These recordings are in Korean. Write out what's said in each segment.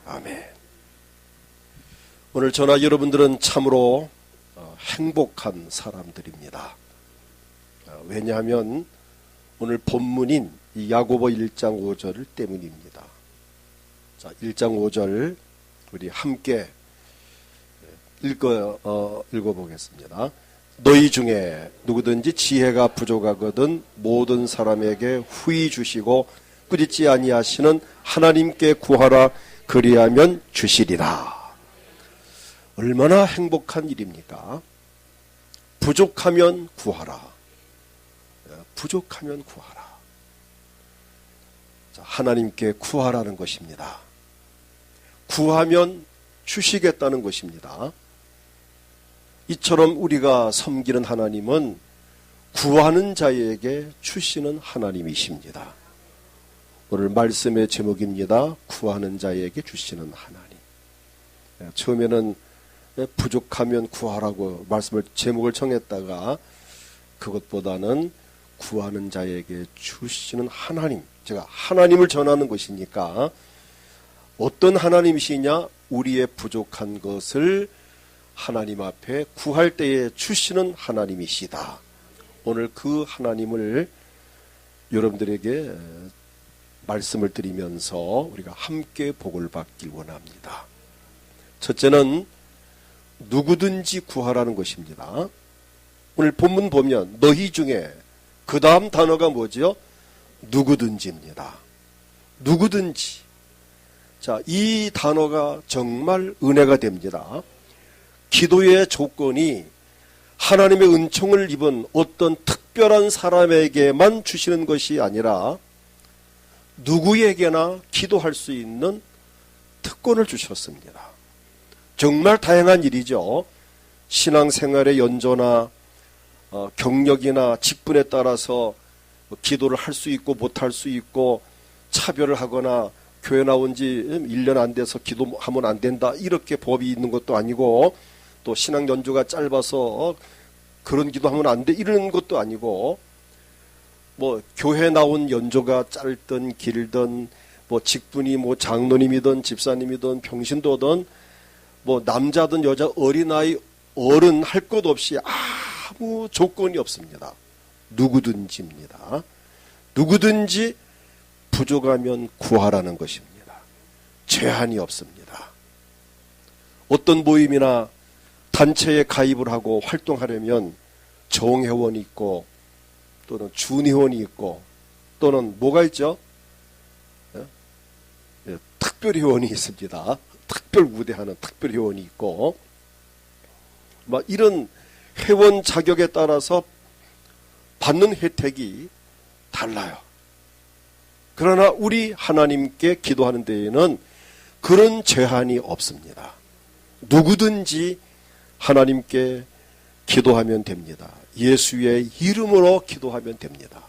아멘. 오늘 저나 여러분들은 참으로 행복한 사람들입니다. 왜냐하면 오늘 본문인 이 야고보 1장 5절 때문입니다. 자, 1장 5절 우리 함께 읽어보겠습니다. 너희 중에 누구든지 지혜가 부족하거든 모든 사람에게 후히 주시고 꾸짖지 아니하시는 하나님께 구하라 그리하면 주시리라. 얼마나 행복한 일입니까? 부족하면 구하라. 부족하면 구하라. 자, 하나님께 구하라는 것입니다. 구하면 주시겠다는 것입니다. 이처럼 우리가 섬기는 하나님은 구하는 자에게 주시는 하나님이십니다. 오늘 말씀의 제목입니다. 구하는 자에게 주시는 하나님. 처음에는 부족하면 구하라고 제목을 정했다가 그것보다는 구하는 자에게 주시는 하나님, 제가 하나님을 전하는 것이니까 어떤 하나님이시냐? 우리의 부족한 것을 하나님 앞에 구할 때에 주시는 하나님이시다. 오늘 그 하나님을 여러분들에게 말씀을 드리면서 우리가 함께 복을 받길 원합니다. 첫째는 누구든지 구하라는 것입니다. 오늘 본문 보면 너희 중에 그 다음 단어가 뭐죠? 누구든지입니다. 누구든지. 자, 이 단어가 정말 은혜가 됩니다. 기도의 조건이 하나님의 은총을 입은 어떤 특별한 사람에게만 주시는 것이 아니라 누구에게나 기도할 수 있는 특권을 주셨습니다. 정말 다양한 일이죠. 신앙생활의 연조나 경력이나 직분에 따라서 기도를 할 수 있고 못할 수 있고 차별을 하거나 교회 나온 지 1년 안 돼서 기도하면 안 된다 이렇게 법이 있는 것도 아니고 또 신앙 연조가 짧아서 그런 기도하면 안 돼 이런 것도 아니고 뭐 교회 나온 연조가 짧든 길든 뭐 직분이 뭐 장로님이든 집사님이든 평신도든 뭐 남자든 여자 어린아이 어른 할 것 없이 아무 조건이 없습니다. 누구든지입니다. 누구든지 부족하면 구하라는 것입니다. 제한이 없습니다. 어떤 모임이나 단체에 가입을 하고 활동하려면 정회원이 있고 또는 준회원이 있고 또는 뭐가 있죠? 특별회원이 있습니다. 특별 우대하는 특별회원이 있고 막 이런 회원 자격에 따라서 받는 혜택이 달라요. 그러나 우리 하나님께 기도하는 데에는 그런 제한이 없습니다. 누구든지 하나님께 기도하면 됩니다. 예수의 이름으로 기도하면 됩니다.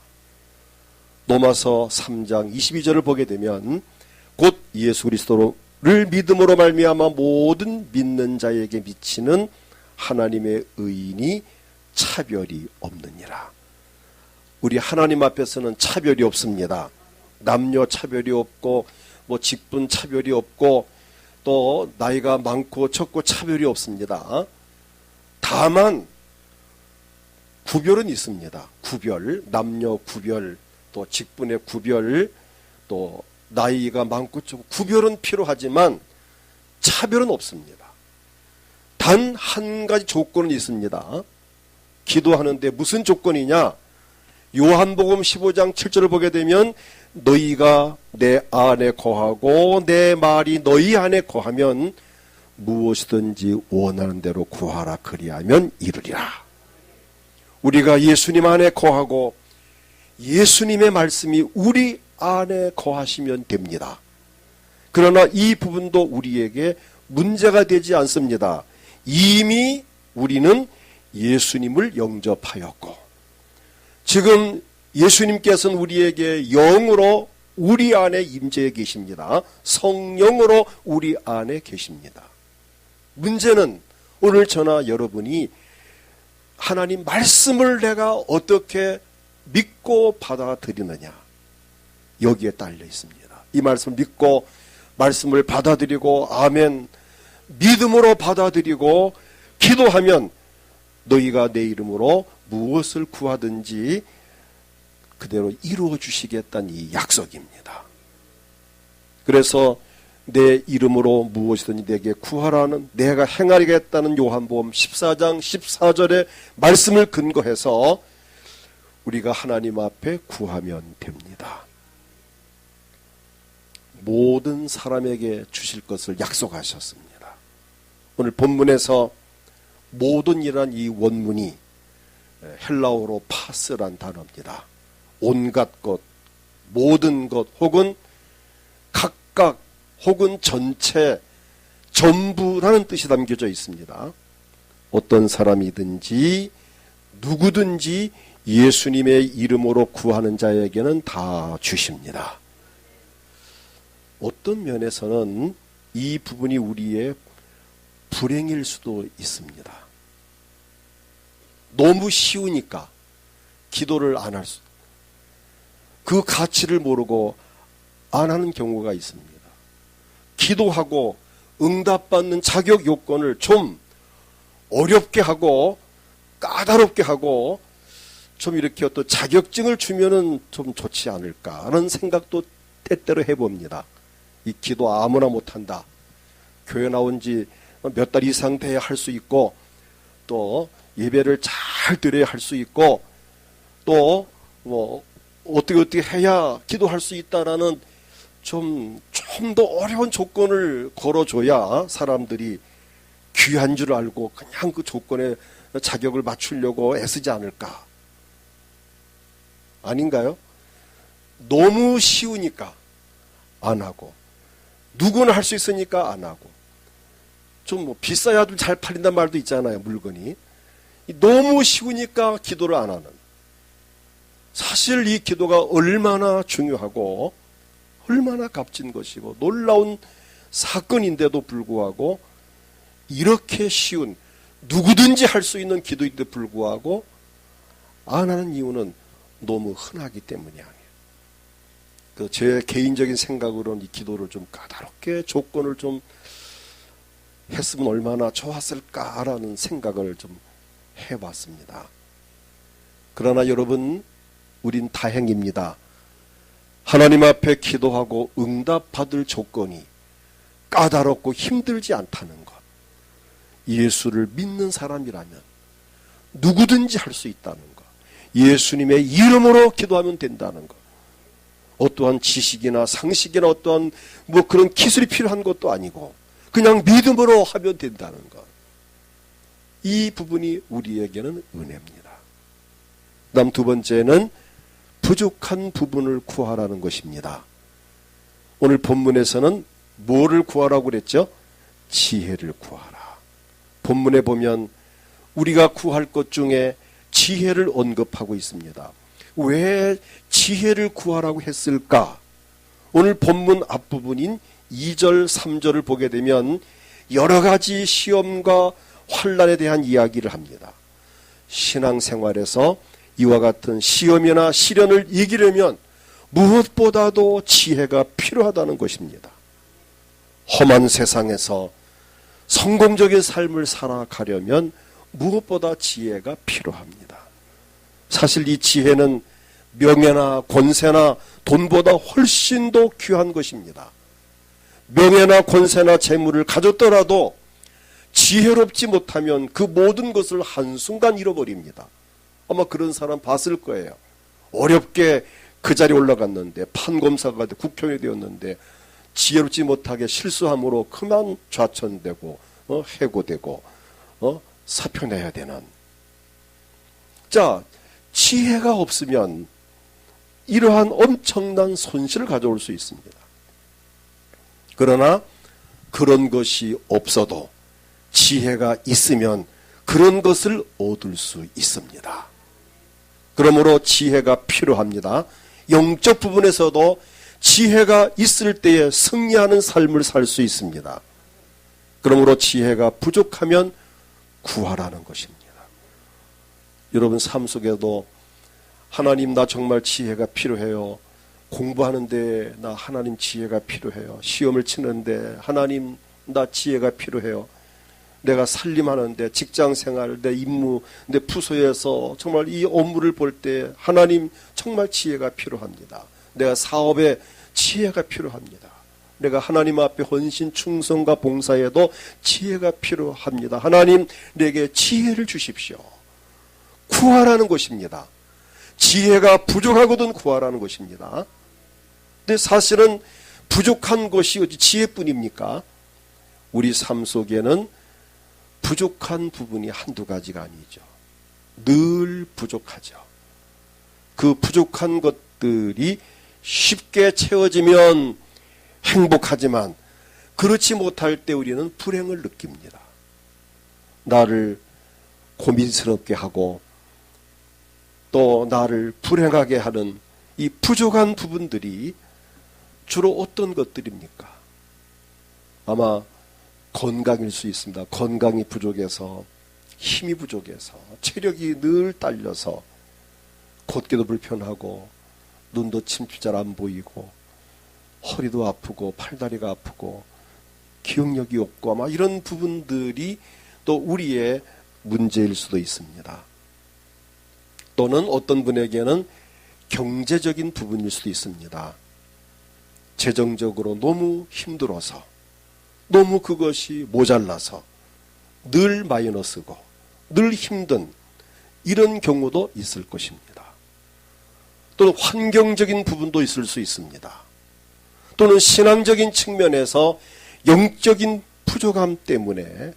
로마서 3장 22절을 보게 되면 곧 예수 그리스도를 믿음으로 말미암아 모든 믿는 자에게 미치는 하나님의 의인이 차별이 없느니라. 우리 하나님 앞에서는 차별이 없습니다. 남녀 차별이 없고 뭐 직분 차별이 없고 또 나이가 많고 적고 차별이 없습니다. 다만 구별은 있습니다. 구별, 남녀 구별, 또 직분의 구별, 또 나이가 많고 적고 구별은 필요하지만 차별은 없습니다. 단 한 가지 조건은 있습니다. 기도하는데 무슨 조건이냐? 요한복음 15장 7절을 보게 되면 너희가 내 안에 거하고 내 말이 너희 안에 거하면 무엇이든지 원하는 대로 구하라 그리하면 이루리라. 우리가 예수님 안에 거하고 예수님의 말씀이 우리 안에 거하시면 됩니다. 그러나 이 부분도 우리에게 문제가 되지 않습니다. 이미 우리는 예수님을 영접하였고 지금 예수님께서는 우리에게 영으로 우리 안에 임재해 계십니다. 성령으로 우리 안에 계십니다. 문제는 오늘 저나 여러분이 하나님 말씀을 내가 어떻게 믿고 받아들이느냐 여기에 딸려 있습니다. 이 말씀을 믿고 말씀을 받아들이고 아멘 믿음으로 받아들이고 기도하면 너희가 내 이름으로 무엇을 구하든지 그대로 이루어 주시겠다는 이 약속입니다. 그래서 내 이름으로 무엇이든지 내게 구하라는 내가 행하겠다는 요한복음 14장 14절의 말씀을 근거해서 우리가 하나님 앞에 구하면 됩니다. 모든 사람에게 주실 것을 약속하셨습니다. 오늘 본문에서 모든이란 이 원문이 헬라어로 파스란 단어입니다. 온갖 것, 모든 것 혹은 각각 혹은 전체, 전부라는 뜻이 담겨져 있습니다. 어떤 사람이든지 누구든지 예수님의 이름으로 구하는 자에게는 다 주십니다. 어떤 면에서는 이 부분이 우리의 불행일 수도 있습니다. 너무 쉬우니까 기도를 안 할 수, 그 가치를 모르고 안 하는 경우가 있습니다. 기도하고 응답받는 자격 요건을 좀 어렵게 하고 까다롭게 하고 좀 이렇게 어떤 자격증을 주면은 좀 좋지 않을까 하는 생각도 때때로 해봅니다. 이 기도 아무나 못한다. 교회 나온 지 몇 달 이상 돼야 할 수 있고 또 예배를 잘 드려야 할 수 있고 또 뭐 어떻게 해야 기도할 수 있다라는 좀 더 어려운 조건을 걸어줘야 사람들이 귀한 줄 알고 그냥 그 조건에 자격을 맞추려고 애쓰지 않을까? 아닌가요? 너무 쉬우니까 안 하고 누구나 할 수 있으니까 안 하고 좀 뭐 비싸야 좀 잘 팔린다는 말도 있잖아요. 물건이 너무 쉬우니까 기도를 안 하는, 사실 이 기도가 얼마나 중요하고 얼마나 값진 것이고 놀라운 사건인데도 불구하고 이렇게 쉬운 누구든지 할 수 있는 기도인데도 불구하고 안 하는 이유는 너무 흔하기 때문이 아니에요. 제 개인적인 생각으로는 이 기도를 좀 까다롭게 조건을 좀 했으면 얼마나 좋았을까라는 생각을 좀 해봤습니다. 그러나 여러분, 우린 다행입니다. 하나님 앞에 기도하고 응답받을 조건이 까다롭고 힘들지 않다는 것. 예수를 믿는 사람이라면 누구든지 할 수 있다는 것. 예수님의 이름으로 기도하면 된다는 것. 어떠한 지식이나 상식이나 어떠한 뭐 그런 기술이 필요한 것도 아니고 그냥 믿음으로 하면 된다는 것. 이 부분이 우리에게는 은혜입니다. 그다음 두 번째는 부족한 부분을 구하라는 것입니다. 오늘 본문에서는 뭐를 구하라고 그랬죠? 지혜를 구하라. 본문에 보면 우리가 구할 것 중에 지혜를 언급하고 있습니다. 왜 지혜를 구하라고 했을까? 오늘 본문 앞부분인 2절, 3절을 보게 되면 여러 가지 시험과 환난에 대한 이야기를 합니다. 신앙생활에서 이와 같은 시험이나 시련을 이기려면 무엇보다도 지혜가 필요하다는 것입니다. 험한 세상에서 성공적인 삶을 살아가려면 무엇보다 지혜가 필요합니다. 사실 이 지혜는 명예나 권세나 돈보다 훨씬 더 귀한 것입니다. 명예나 권세나 재물을 가졌더라도 지혜롭지 못하면 그 모든 것을 한순간 잃어버립니다. 아마 그런 사람 봤을 거예요. 어렵게 그 자리에 올라갔는데 판검사가 국회의원이 되었는데 지혜롭지 못하게 실수함으로 그만 좌천되고 해고되고 사표 내야 되는. 자, 지혜가 없으면 이러한 엄청난 손실을 가져올 수 있습니다. 그러나 그런 것이 없어도 지혜가 있으면 그런 것을 얻을 수 있습니다. 그러므로 지혜가 필요합니다. 영적 부분에서도 지혜가 있을 때에 승리하는 삶을 살 수 있습니다. 그러므로 지혜가 부족하면 구하라는 것입니다. 여러분 삶 속에도 하나님 나 정말 지혜가 필요해요. 공부하는데 나 하나님 지혜가 필요해요. 시험을 치는데 하나님 나 지혜가 필요해요. 내가 살림하는데 직장생활, 내 임무, 내 부서에서 정말 이 업무를 볼 때 하나님 정말 지혜가 필요합니다. 내가 사업에 지혜가 필요합니다. 내가 하나님 앞에 헌신, 충성과 봉사에도 지혜가 필요합니다. 하나님 내게 지혜를 주십시오. 구하라는 것입니다. 지혜가 부족하거든 구하라는 것입니다. 근데 사실은 부족한 것이 어디 지혜뿐입니까? 우리 삶 속에는 부족한 부분이 한두 가지가 아니죠. 늘 부족하죠. 그 부족한 것들이 쉽게 채워지면 행복하지만 그렇지 못할 때 우리는 불행을 느낍니다. 나를 고민스럽게 하고 또 나를 불행하게 하는 이 부족한 부분들이 주로 어떤 것들입니까? 아마 건강일 수 있습니다. 건강이 부족해서, 힘이 부족해서, 체력이 늘 딸려서 걷기도 불편하고 눈도 침투 잘 안 보이고 허리도 아프고 팔다리가 아프고 기억력이 없고 아마 이런 부분들이 또 우리의 문제일 수도 있습니다. 또는 어떤 분에게는 경제적인 부분일 수도 있습니다. 재정적으로 너무 힘들어서, 너무 그것이 모자라서 늘 마이너스고 늘 힘든 이런 경우도 있을 것입니다. 또는 환경적인 부분도 있을 수 있습니다. 또는 신앙적인 측면에서 영적인 부족함 때문에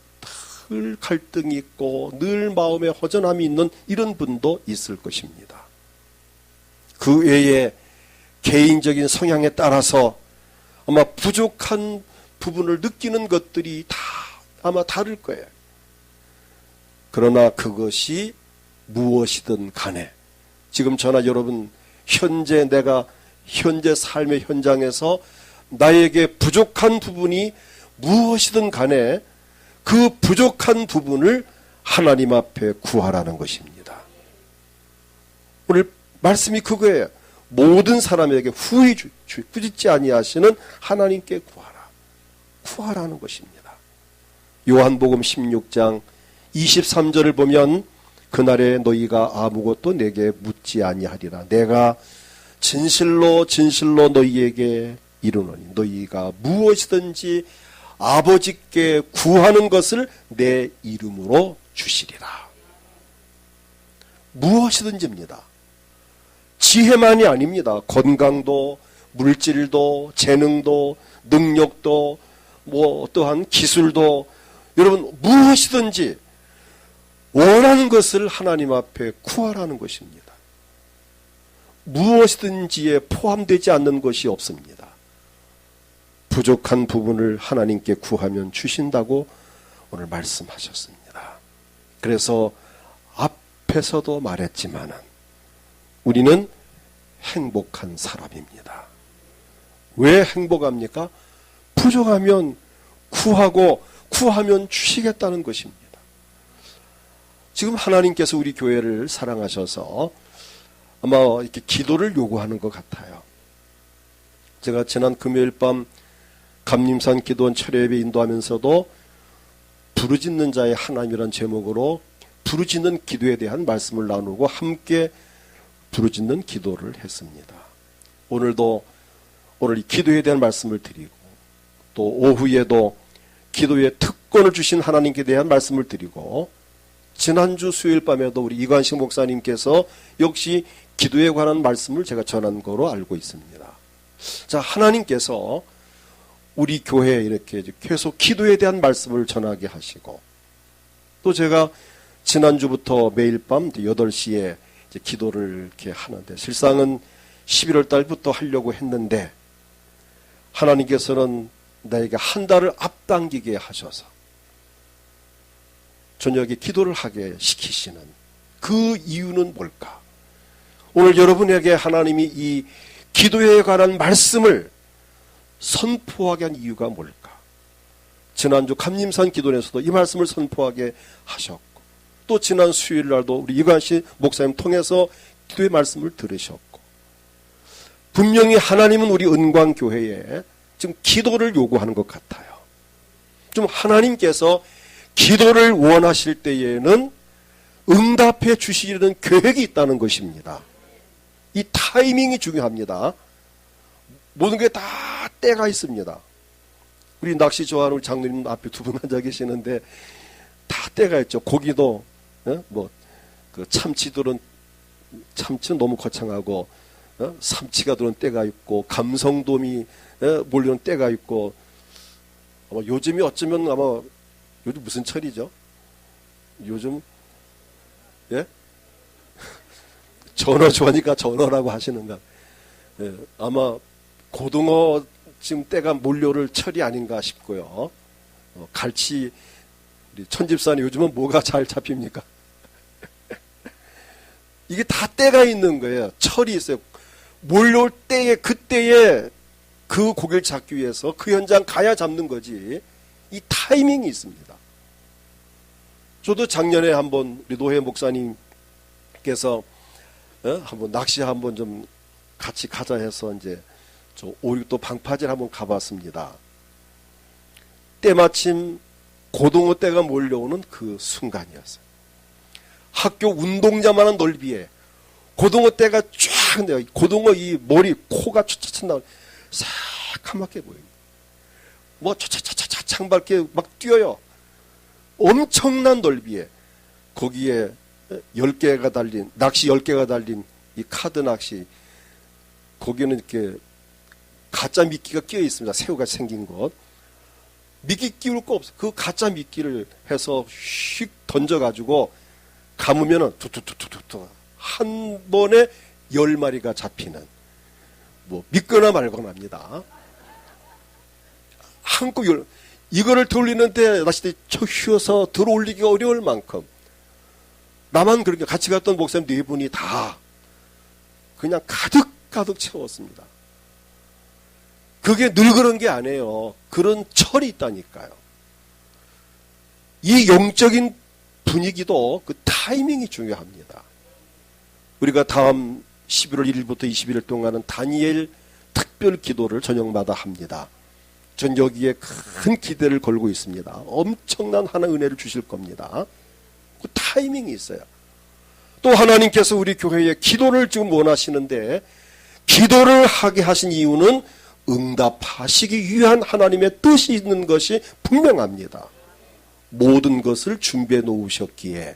늘 갈등이 있고 늘 마음에 허전함이 있는 이런 분도 있을 것입니다. 그 외에 개인적인 성향에 따라서 아마 부족한 부분을 느끼는 것들이 다 아마 다를 거예요. 그러나 그것이 무엇이든 간에 지금 저나 여러분 내가 현재 삶의 현장에서 나에게 부족한 부분이 무엇이든 간에 그 부족한 부분을 하나님 앞에 구하라는 것입니다. 오늘 말씀이 그거예요. 모든 사람에게 후히 꾸짖지 아니하시는 하나님께 구하라. 구하라는 것입니다. 요한복음 16장 23절을 보면 그날에 너희가 아무것도 내게 묻지 아니하리라. 내가 진실로 진실로 너희에게 이르노니 너희가 무엇이든지 아버지께 구하는 것을 내 이름으로 주시리라. 무엇이든지입니다. 지혜만이 아닙니다. 건강도, 물질도, 재능도, 능력도, 또한 기술도, 여러분 무엇이든지 원하는 것을 하나님 앞에 구하라는 것입니다. 무엇이든지에 포함되지 않는 것이 없습니다. 부족한 부분을 하나님께 구하면 주신다고 오늘 말씀하셨습니다. 그래서 앞에서도 말했지만 우리는 행복한 사람입니다. 왜 행복합니까? 부족하면 구하고 구하면 주시겠다는 것입니다. 지금 하나님께서 우리 교회를 사랑하셔서 아마 이렇게 기도를 요구하는 것 같아요. 제가 지난 금요일 밤 감림산 기도원 철회예배 인도하면서도 부르짖는 자의 하나님이라는 제목으로 부르짖는 기도에 대한 말씀을 나누고 함께 부르짖는 기도를 했습니다. 오늘도 오늘 이 기도에 대한 말씀을 드리고 또 오후에도 기도의 특권을 주신 하나님께 대한 말씀을 드리고 지난주 수요일 밤에도 우리 이관식 목사님께서 역시 기도에 관한 말씀을 제가 전한 거로 알고 있습니다. 자, 하나님께서 우리 교회에 이렇게 계속 기도에 대한 말씀을 전하게 하시고 또 제가 지난주부터 매일 밤 8시에 이제 기도를 이렇게 하는데 실상은 11월 달부터 하려고 했는데 하나님께서는 나에게 한 달을 앞당기게 하셔서 저녁에 기도를 하게 시키시는 그 이유는 뭘까? 오늘 여러분에게 하나님이 이 기도에 관한 말씀을 선포하게 한 이유가 뭘까? 지난주 감림산 기도에서도 이 말씀을 선포하게 하셨고 또 지난 수요일 날도 우리 이관식 목사님 통해서 기도의 말씀을 들으셨고 분명히 하나님은 우리 은광교회에 지금 기도를 요구하는 것 같아요. 좀 하나님께서 기도를 원하실 때에는 응답해 주시려는 계획이 있다는 것입니다. 이 타이밍이 중요합니다. 모든 게 다 때가 있습니다. 우리 낚시 좋아하는 우리 장로님 앞에 두 분 앉아 계시는데 다 때가 있죠. 고기도 그 참치는 너무 거창하고 삼치가 들어온 때가 있고 감성돔이 몰려온 때가 있고 아마 요즘이 어쩌면 아마 요즘 무슨 철이죠? 요즘 전어 좋아하니까 전어라고 하시는가? 아마 고등어 지금 때가 몰려올 철이 아닌가 싶고요. 갈치 우리 천집사님 요즘은 뭐가 잘 잡힙니까? 이게 다 때가 있는 거예요. 철이 있어요. 몰려올 때에 그때에 그 고기를 잡기 위해서 그 현장 가야 잡는 거지. 이 타이밍이 있습니다. 저도 작년에 한번 우리 노회 목사님께서 한번 낚시 한번 좀 같이 가자 해서 이제 저 오륙도 방파제를 한번 가봤습니다. 때마침 고등어 떼가 몰려오는 그 순간이었어요. 학교 운동장만한 넓이에 고등어 떼가 쫙 내요. 고등어 이 머리 코가 촤촤촤 나오고 새카맣게 보여요. 뭐 차차차차 창밖에 막 뛰어요. 엄청난 넓이에 거기에 10개가 달린 낚시 10개가 달린 이 카드 낚시 거기는 이렇게 가짜 미끼가 끼어 있습니다. 새우같이 생긴 것. 미끼 끼울 거 없어. 그 가짜 미끼를 해서 휙 던져가지고 감으면은 툭툭툭툭툭 한 번에 10마리가 잡히는 뭐 믿거나 말거나 합니다. 한꺼번에 이거를 돌리는데 낚싯대 쳐 휘어서 들어 올리기가 어려울 만큼 나만 그렇게 같이 갔던 목사님 4분이 다 그냥 가득 채웠습니다. 그게 늘 그런 게 아니에요. 그런 철이 있다니까요. 이 영적인 분위기도 그 타이밍이 중요합니다. 우리가 다음 11월 1일부터 20일 동안은 다니엘 특별 기도를 저녁마다 합니다. 전 여기에 큰 기대를 걸고 있습니다. 엄청난 하나의 은혜를 주실 겁니다. 그 타이밍이 있어요. 또 하나님께서 우리 교회에 기도를 지금 원하시는데 기도를 하게 하신 이유는 응답하시기 위한 하나님의 뜻이 있는 것이 분명합니다. 모든 것을 준비해 놓으셨기에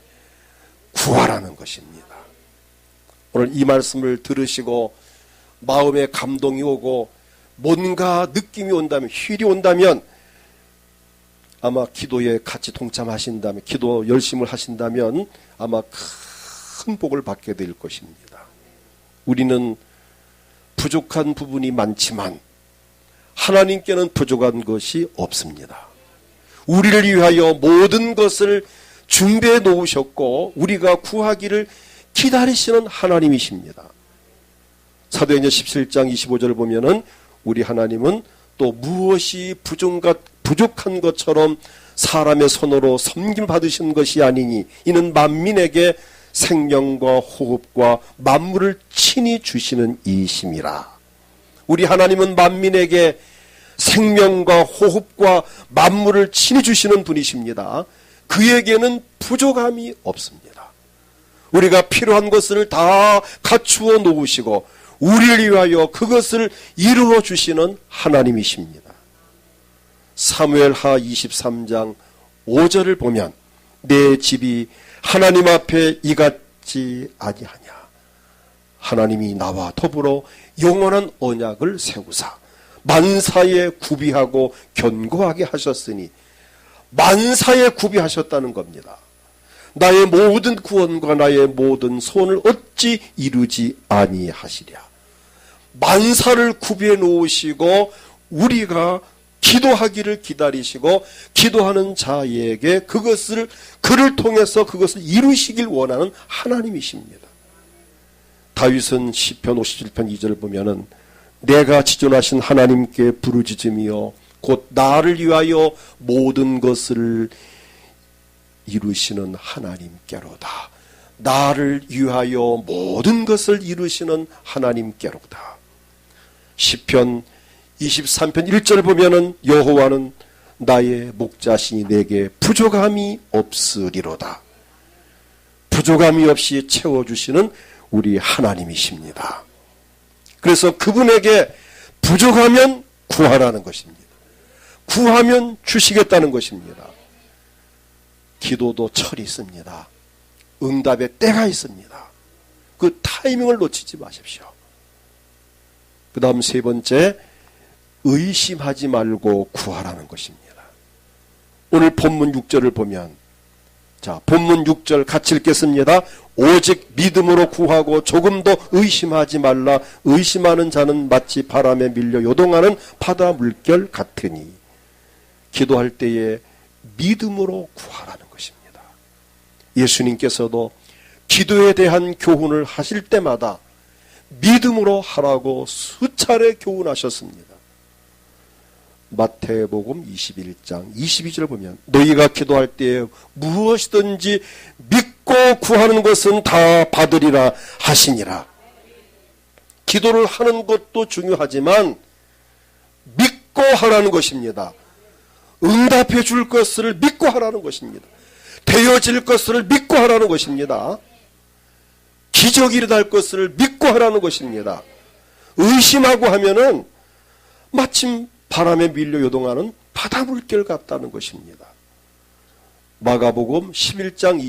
구하라는 것입니다. 오늘 이 말씀을 들으시고 마음에 감동이 오고 뭔가 느낌이 온다면 힐이 온다면 아마 기도에 같이 동참하신다면 기도 열심을 하신다면 아마 큰 복을 받게 될 것입니다. 우리는 부족한 부분이 많지만 하나님께는 부족한 것이 없습니다. 우리를 위하여 모든 것을 준비해 놓으셨고 우리가 구하기를 기다리시는 하나님이십니다. 사도행전 17장 25절을 보면은 우리 하나님은 또 무엇이 부족한 것처럼 사람의 손으로 섬김 받으신 것이 아니니 이는 만민에게 생명과 호흡과 만물을 친히 주시는 이심이라. 우리 하나님은 만민에게 생명과 호흡과 만물을 친히 주시는 분이십니다. 그에게는 부족함이 없습니다. 우리가 필요한 것을 다 갖추어 놓으시고 우리를 위하여 그것을 이루어 주시는 하나님이십니다. 사무엘하 23장 5절을 보면 내 집이 하나님 앞에 이같지 아니하냐. 하나님이 나와 더불어 영원한 언약을 세우사 만사에 구비하고 견고하게 하셨으니 만사에 구비하셨다는 겁니다. 나의 모든 구원과 나의 모든 소원을 어찌 이루지 아니하시랴. 만사를 구비해 놓으시고 우리가 기도하기를 기다리시고 기도하는 자에게 그를 통해서 그것을 이루시길 원하는 하나님이십니다. 다윗은 시편 57편 2절을 보면은 내가 지존하신 하나님께 부르짖으며 곧 나를 위하여 모든 것을 이루시는 하나님께로다. 나를 위하여 모든 것을 이루시는 하나님께로다. 시편 23편 1절 보면은 여호와는 나의 목자시니 내게 부족함이 없으리로다. 부족함이 없이 채워주시는 우리 하나님이십니다. 그래서 그분에게 부족하면 구하라는 것입니다. 구하면 주시겠다는 것입니다. 기도도 철이 있습니다. 응답의 때가 있습니다. 그 타이밍을 놓치지 마십시오. 그 다음 세 번째, 의심하지 말고 구하라는 것입니다. 오늘 본문 6절을 보면, 자, 본문 6절 같이 읽겠습니다. 오직 믿음으로 구하고 조금도 의심하지 말라. 의심하는 자는 마치 바람에 밀려 요동하는 바다 물결 같으니. 기도할 때에 믿음으로 구하라는 것입니다. 예수님께서도 기도에 대한 교훈을 하실 때마다 믿음으로 하라고 수차례 교훈하셨습니다. 마태복음 21장 22절 보면 너희가 기도할 때에 무엇이든지 믿고 구하는 것은 다 받으리라 하시니라. 기도를 하는 것도 중요하지만 믿고 하라는 것입니다. 응답해 줄 것을 믿고 하라는 것입니다. 되어질 것을 믿고 하라는 것입니다. 기적이 일어날 것을 믿고 하라는 것입니다. 의심하고 하면은 마침 바람에 밀려 요동하는 바다 물결 같다는 것입니다. 마가복음 11장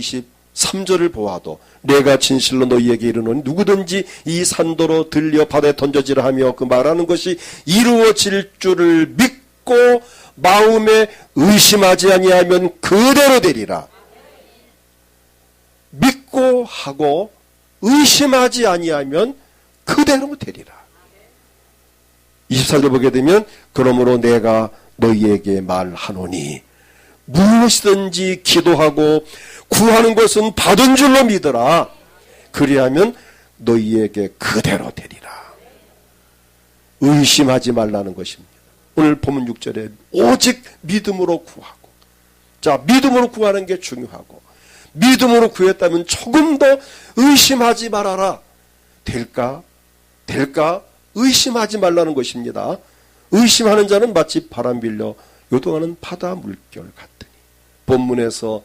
23절을 보아도 내가 진실로 너희에게 이르노니 누구든지 이 산도로 들려 바다에 던져지라 하며 그 말하는 것이 이루어질 줄을 믿고 마음에 의심하지 아니하면 그대로 되리라. 믿고 하고 의심하지 아니하면 그대로 되리라. 24절 보게 되면 그러므로 내가 너희에게 말하노니 무엇이든지 기도하고 구하는 것은 받은 줄로 믿어라. 그리하면 너희에게 그대로 되리라. 의심하지 말라는 것입니다. 오늘 본문 6절에 오직 믿음으로 구하고, 자, 믿음으로 구하는 게 중요하고, 믿음으로 구했다면 조금 더 의심하지 말아라. 될까? 의심하지 말라는 것입니다. 의심하는 자는 마치 바람 빌려 요동하는 바다 물결 같으니. 본문에서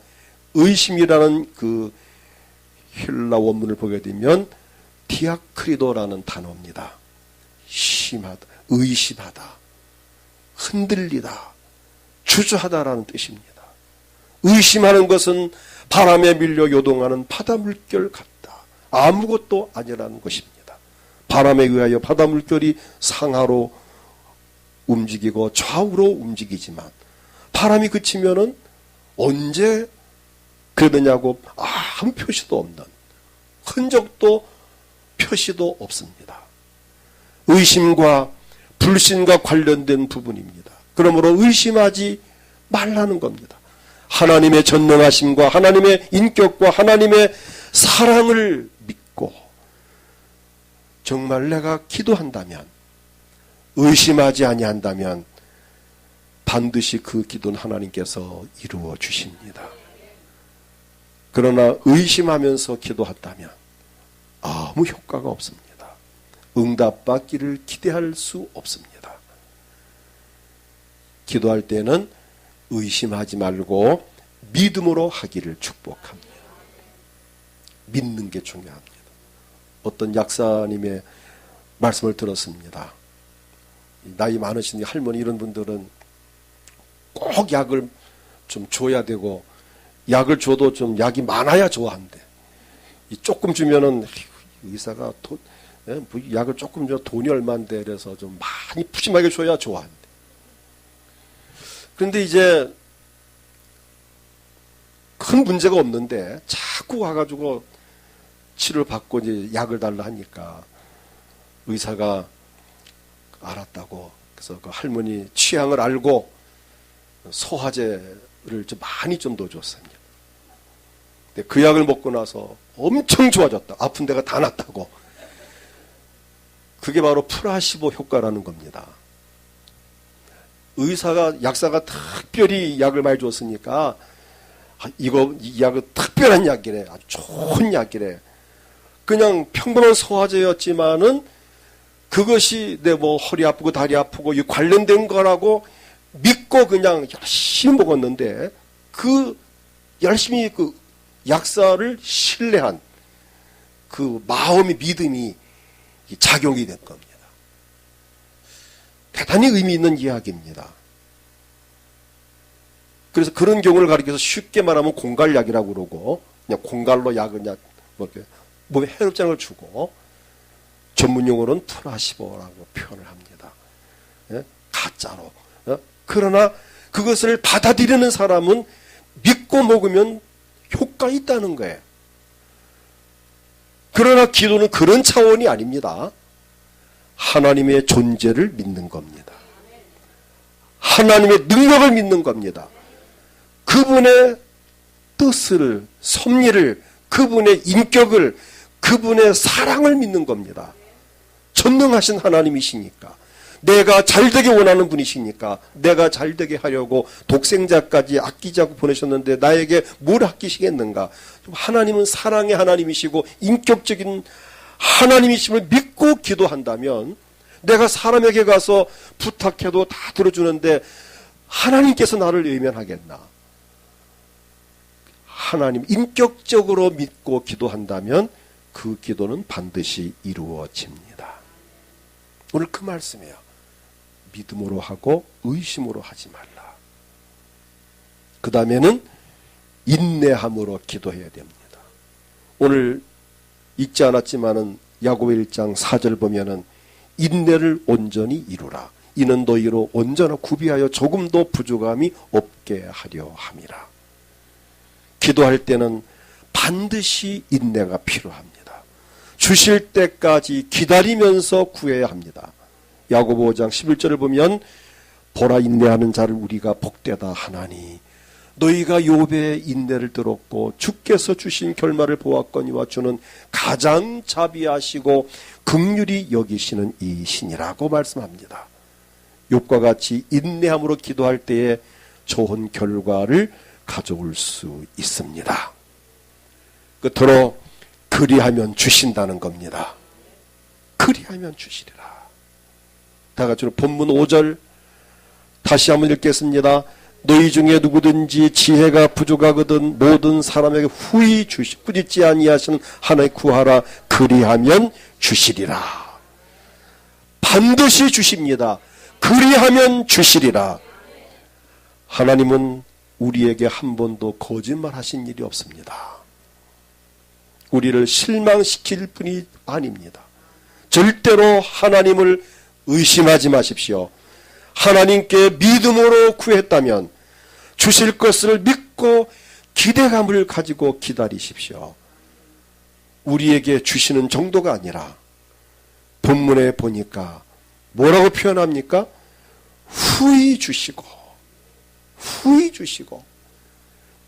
의심이라는 그 헬라 원문을 보게 되면 디아크리도라는 단어입니다. 심하다, 의심하다, 흔들리다, 주저하다라는 뜻입니다. 의심하는 것은 바람에 밀려 요동하는 바다 물결 같다. 아무것도 아니라는 것입니다. 바람에 의하여 바다 물결이 상하로 움직이고 좌우로 움직이지만 바람이 그치면은 언제 그러느냐고 아무 표시도 없는, 흔적도 표시도 없습니다. 의심과 불신과 관련된 부분입니다. 그러므로 의심하지 말라는 겁니다. 하나님의 전능하심과 하나님의 인격과 하나님의 사랑을 믿고 정말 내가 기도한다면, 의심하지 아니한다면 반드시 그 기도는 하나님께서 이루어 주십니다. 그러나 의심하면서 기도한다면 아무 효과가 없습니다. 응답받기를 기대할 수 없습니다. 기도할 때는 의심하지 말고 믿음으로 하기를 축복합니다. 믿는 게 중요합니다. 어떤 약사님의 말씀을 들었습니다. 나이 많으신 할머니 이런 분들은 꼭 약을 좀 줘야 되고, 약을 줘도 좀 약이 많아야 좋아한대. 조금 주면은 의사가 약을 조금 줘, 돈이 얼마인데 그래서 좀 많이 푸짐하게 줘야 좋아한대. 그런데 이제 큰 문제가 없는데 자꾸 와가지고 치료를 받고 이제 약을 달라 하니까 의사가 알았다고, 그래서 그 할머니 취향을 알고 소화제를 좀 많이 좀 넣어줬습니다. 근데 그 약을 먹고 나서 엄청 좋아졌다. 아픈 데가 다 낫다고. 그게 바로 플라시보 효과라는 겁니다. 약사가 특별히 약을 많이 줬으니까 이 약은 특별한 약이래. 아주 좋은 약이래. 그냥 평범한 소화제였지만은 그 소화제가 그 약을 먹고 나서 엄청 좋아졌다. 아픈 데가 다 낫다고. 그게 바로 플라시보 효과라는 겁니다. 의사가 약사가 특별히 약을 많이 줬으니까 이거 약은 특별한 약이래. 아주 좋은 약이래. 그냥 평범한 소화제였지만은 그것이 내 뭐 허리 아프고 다리 아프고 이 관련된 거라고 믿고 그냥 열심히 먹었는데 그 열심히 그 약사를 신뢰한 그 마음의 믿음이 작용이 된 겁니다. 대단히 의미 있는 이야기입니다. 그래서 그런 경우를 가리켜서 쉽게 말하면 공갈약이라고 그러고 그냥 공갈로 약을 그냥 뭐 이렇게 몸에 해롭지 않은 걸 주고 전문용어로는 플라시보라고 표현을 합니다. 예? 가짜로. 그러나 그것을 받아들이는 사람은 믿고 먹으면 효과 있다는 거예요. 그러나 기도는 그런 차원이 아닙니다. 하나님의 존재를 믿는 겁니다. 하나님의 능력을 믿는 겁니다. 그분의 뜻을, 섭리를, 그분의 인격을, 그분의 사랑을 믿는 겁니다. 전능하신 하나님이시니까, 내가 잘되게 원하는 분이시니까, 내가 잘되게 하려고 독생자까지 아끼지 않고 보내셨는데 나에게 뭘 아끼시겠는가? 하나님은 사랑의 하나님이시고 인격적인 하나님이심을 믿고 기도한다면 내가 사람에게 가서 부탁해도 다 들어주는데 하나님께서 나를 외면하겠나? 하나님 인격적으로 믿고 기도한다면 그 기도는 반드시 이루어집니다. 오늘 그 말씀이에요. 믿음으로 하고 의심으로 하지 말라. 그 다음에는 인내함으로 기도해야 됩니다. 오늘 읽지 않았지만은 야고보 1장 4절 보면은 인내를 온전히 이루라. 이는 너희로 온전하 구비하여 조금도 부족함이 없게 하려 함이라. 기도할 때는 반드시 인내가 필요합니다. 주실 때까지 기다리면서 구해야 합니다. 야고보 5장 11절을 보면 보라 인내하는 자를 우리가 복되다 하나니 너희가 욥의 인내를 들었고 주께서 주신 결말을 보았거니와 주는 가장 자비하시고 긍휼히 여기시는 이시니라고 말씀합니다. 욥과 같이 인내함으로 기도할 때에 좋은 결과를 가져올 수 있습니다. 끝으로 그리하면 주신다는 겁니다. 그리하면 주시리라. 다 같이 본문 5절 다시 한번 읽겠습니다. 너희 중에 누구든지 지혜가 부족하거든 모든 사람에게 후히 꾸짖지 아니하시는 하나님 구하라. 그리하면 주시리라. 반드시 주십니다. 그리하면 주시리라. 하나님은 우리에게 한 번도 거짓말하신 일이 없습니다. 우리를 실망시킬 분이 아닙니다. 절대로 하나님을 의심하지 마십시오. 하나님께 믿음으로 구했다면 주실 것을 믿고 기대감을 가지고 기다리십시오. 우리에게 주시는 정도가 아니라 본문에 보니까 뭐라고 표현합니까? 후히 주시고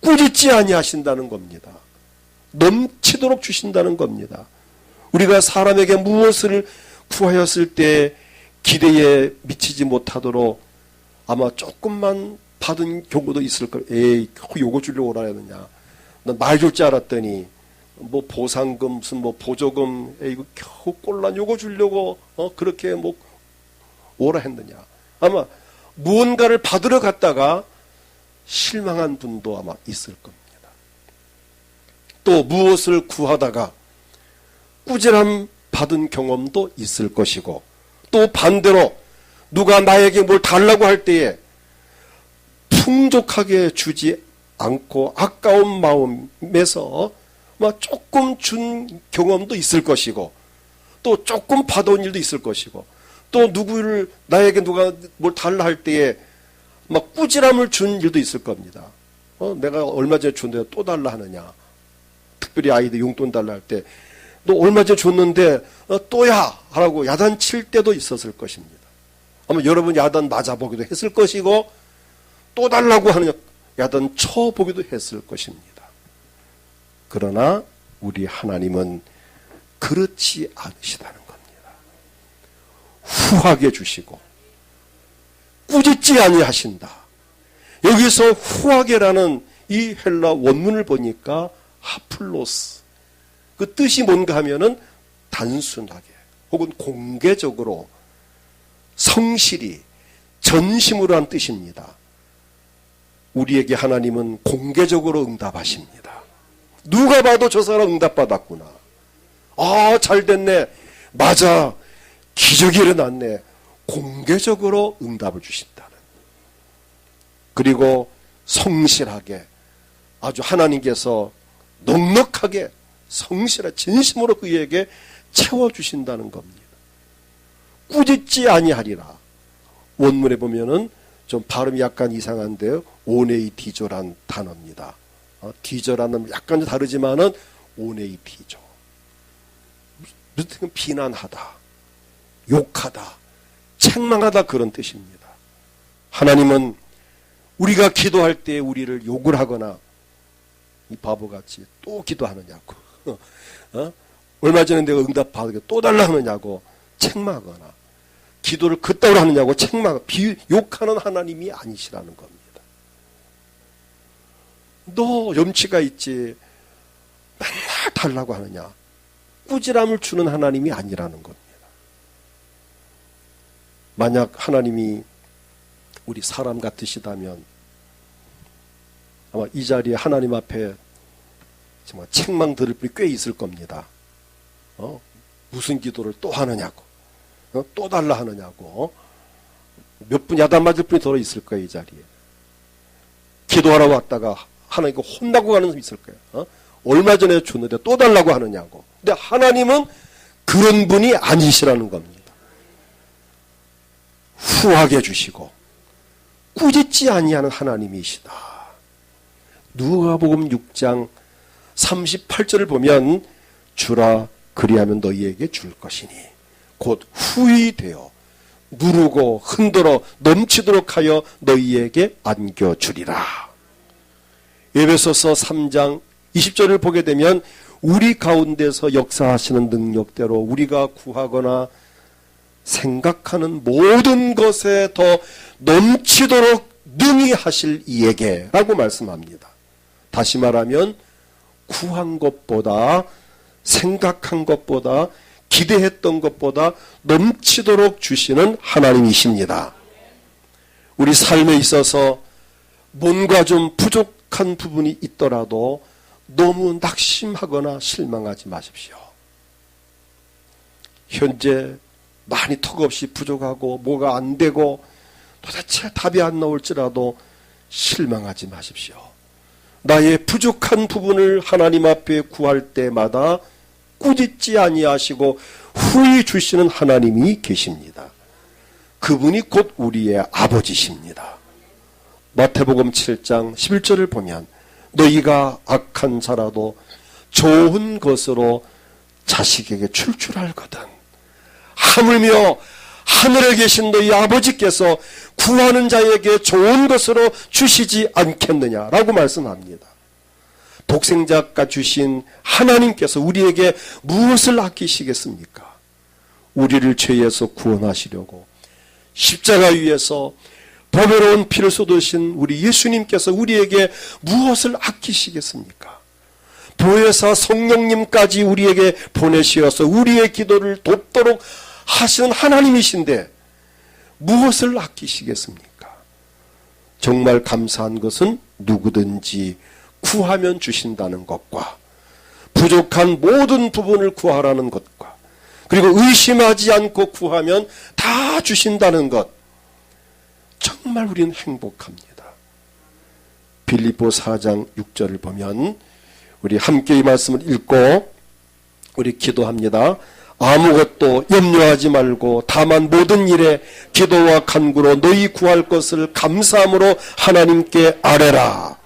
꾸짖지 아니하신다는 겁니다. 넘치도록 주신다는 겁니다. 우리가 사람에게 무엇을 구하였을 때 기대에 미치지 못하도록 아마 조금만 받은 경우도 있을 거예요. 에이, 요거 주려고 오라 했느냐. 난 말 줄 줄 알았더니 뭐 보상금 무슨 뭐 보조금 이거 겨우 꼴란 요거 주려고 그렇게 뭐 오라 했느냐. 아마 무언가를 받으러 갔다가 실망한 분도 아마 있을 겁니다. 또 무엇을 구하다가 꾸지람 받은 경험도 있을 것이고 또 반대로 누가 나에게 뭘 달라고 할 때에 풍족하게 주지 않고 아까운 마음에서 조금 준 경험도 있을 것이고 또 조금 받아온 일도 있을 것이고 또 누구를 나에게 누가 뭘 달라 할 때에 막 꾸지람을 준 일도 있을 겁니다. 내가 얼마 전에 줬는데 또 달라 하느냐. 특별히 아이들 용돈 달라 할 때 너 얼마 전에 줬는데 또야 하라고 야단칠 때도 있었을 것입니다. 아마 여러분 야단 맞아보기도 했을 것이고 또 달라고 하는 야단 쳐보기도 했을 것입니다. 그러나 우리 하나님은 그렇지 않으시다는 겁니다. 후하게 주시고 꾸짖지 아니하신다. 여기서 후하게라는 이 헬라 원문을 보니까 하플로스 그 뜻이 뭔가 하면은 단순하게 혹은 공개적으로 성실히 전심으로 한 뜻입니다. 우리에게 하나님은 공개적으로 응답하십니다. 누가 봐도 저 사람 응답받았구나. 아, 잘 됐네. 맞아. 기적이 일어났네. 공개적으로 응답을 주신다는. 그리고 성실하게 아주 하나님께서 넉넉하게 성실한 진심으로 그에게 채워주신다는 겁니다. 꾸짖지 아니하리라. 원문에 보면은 좀 발음이 약간 이상한데요. 오네이티조란 단어입니다. 디저라는 약간 다르지만은 오네이티조. 무슨 비난하다, 욕하다, 책망하다 그런 뜻입니다. 하나님은 우리가 기도할 때 우리를 욕을 하거나 이 바보같이 또 기도하느냐고 얼마 전에 내가 응답 받으게 또 달라 하느냐고 책망하거나 기도를 그따위로 하느냐고 욕하는 하나님이 아니시라는 겁니다. 너 염치가 있지 맨날 달라고 하느냐, 꾸지람을 주는 하나님이 아니라는 겁니다. 만약 하나님이 우리 사람 같으시다면 아마 이 자리에 하나님 앞에 정말 책망 들을 분이 꽤 있을 겁니다. 무슨 기도를 또 하느냐고, 또 달라 하느냐고, 몇 분 야단 맞을 분이 더 있을 거예요. 이 자리에 기도하라고 왔다가 하나님께 혼나고 가는 사람이 있을 거예요. 얼마 전에 줬는데 또 달라고 하느냐고. 근데 하나님은 그런 분이 아니시라는 겁니다. 후하게 주시고 꾸짖지 아니하는 하나님이시다. 누가복음 6장 38절을 보면 주라 그리하면 너희에게 줄 것이니 곧 후히 되어 누르고 흔들어 넘치도록 하여 너희에게 안겨주리라. 에베소서 3장 20절을 보게 되면 우리 가운데서 역사하시는 능력대로 우리가 구하거나 생각하는 모든 것에 더 넘치도록 능히 하실 이에게 라고 말씀합니다. 다시 말하면 구한 것보다 생각한 것보다 기대했던 것보다 넘치도록 주시는 하나님이십니다. 우리 삶에 있어서 뭔가 좀 부족한 부분이 있더라도 너무 낙심하거나 실망하지 마십시오. 현재 많이 턱없이 부족하고 뭐가 안 되고 도대체 답이 안 나올지라도 실망하지 마십시오. 나의 부족한 부분을 하나님 앞에 구할 때마다 꾸짖지 아니하시고 후히 주시는 하나님이 계십니다. 그분이 곧 우리의 아버지십니다. 마태복음 7장 11절을 보면 너희가 악한 자라도 좋은 것으로 자식에게 출출할거든 하물며 하늘에 계신 너희 아버지께서 구하는 자에게 좋은 것으로 주시지 않겠느냐라고 말씀합니다. 독생자가 주신 하나님께서 우리에게 무엇을 아끼시겠습니까? 우리를 죄에서 구원하시려고 십자가 위에서 보배로운 피를 쏟으신 우리 예수님께서 우리에게 무엇을 아끼시겠습니까? 보혜사 성령님까지 우리에게 보내시어서 우리의 기도를 돕도록 하시는 하나님이신데 무엇을 아끼시겠습니까? 정말 감사한 것은 누구든지 구하면 주신다는 것과 부족한 모든 부분을 구하라는 것과 그리고 의심하지 않고 구하면 다 주신다는 것, 정말 우리는 행복합니다. 빌립보 4장 6절을 보면 우리 함께 이 말씀을 읽고 우리 기도합니다. 아무것도 염려하지 말고 다만 모든 일에 기도와 간구로 너희 구할 것을 감사함으로 하나님께 아뢰라.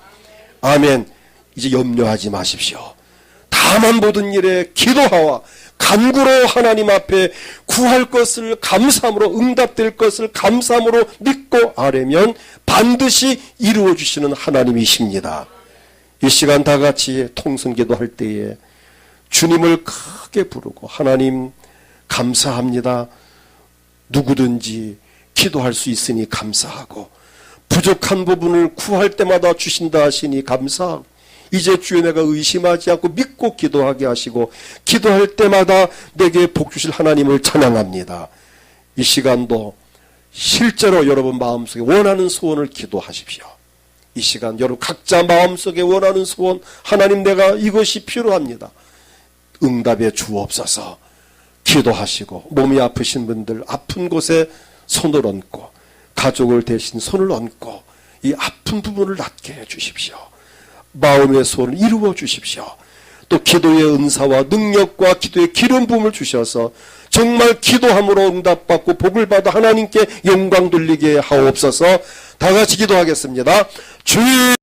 아멘. 이제 염려하지 마십시오. 다만 모든 일에 기도하와 간구로 하나님 앞에 구할 것을 감사함으로 응답될 것을 감사함으로 믿고 아뢰면 반드시 이루어 주시는 하나님이십니다. 이 시간 다 같이 통성기도 할 때에 주님을 크게 부르고 하나님 감사합니다. 누구든지 기도할 수 있으니 감사하고 부족한 부분을 구할 때마다 주신다 하시니 감사하고 이제 주여 내가 의심하지 않고 믿고 기도하게 하시고 기도할 때마다 내게 복 주실 하나님을 찬양합니다. 이 시간도 실제로 여러분 마음속에 원하는 소원을 기도하십시오. 이 시간 여러분 각자 마음속에 원하는 소원, 하나님 내가 이것이 필요합니다. 응답해 주옵소서. 기도하시고 몸이 아프신 분들 아픈 곳에 손을 얹고 가족을 대신 손을 얹고 이 아픈 부분을 낫게 해 주십시오. 마음의 소원을 이루어 주십시오. 또 기도의 은사와 능력과 기도의 기름 부음을 주셔서 정말 기도함으로 응답받고 복을 받아 하나님께 영광 돌리게 하옵소서. 다 같이 기도하겠습니다. 주님